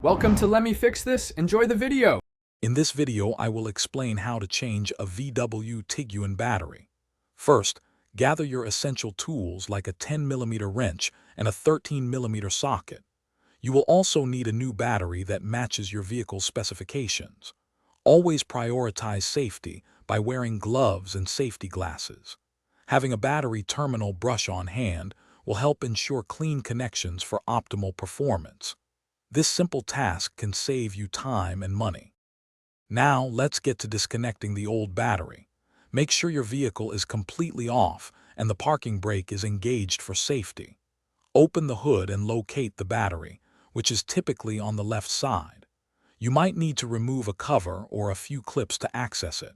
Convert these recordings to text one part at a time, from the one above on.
Welcome to Let Me Fix This. Enjoy the video. In this video, I will explain how to change a VW Tiguan battery. First, gather your essential tools like a 10mm wrench and a 13mm socket. You will also need a new battery that matches your vehicle's specifications. Always prioritize safety by wearing gloves and safety glasses. Having a battery terminal brush on hand will help ensure clean connections for optimal performance. This simple task can save you time and money. Now, let's get to disconnecting the old battery. Make sure your vehicle is completely off and the parking brake is engaged for safety. Open the hood and locate the battery, which is typically on the left side. You might need to remove a cover or a few clips to access it.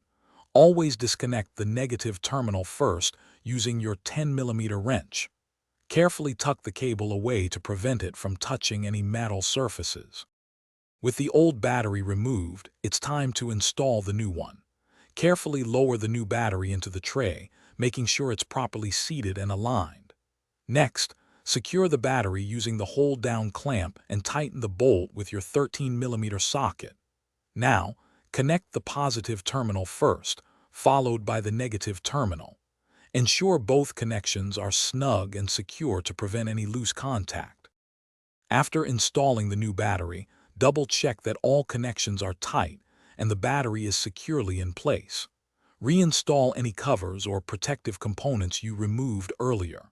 Always disconnect the negative terminal first using your 10mm wrench. Carefully tuck the cable away to prevent it from touching any metal surfaces. With the old battery removed, it's time to install the new one. Carefully lower the new battery into the tray, making sure it's properly seated and aligned. Next, secure the battery using the hold-down clamp and tighten the bolt with your 13mm socket. Now, connect the positive terminal first, followed by the negative terminal. Ensure both connections are snug and secure to prevent any loose contact. After installing the new battery, double-check that all connections are tight and the battery is securely in place. Reinstall any covers or protective components you removed earlier.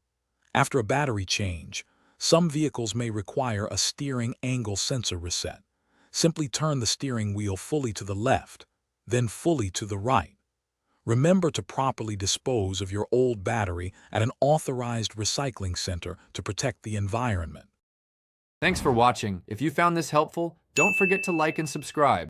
After a battery change, some vehicles may require a steering angle sensor reset. Simply turn the steering wheel fully to the left, then fully to the right. Remember to properly dispose of your old battery at an authorized recycling center to protect the environment. Thanks for watching. If you found this helpful, don't forget to like and subscribe.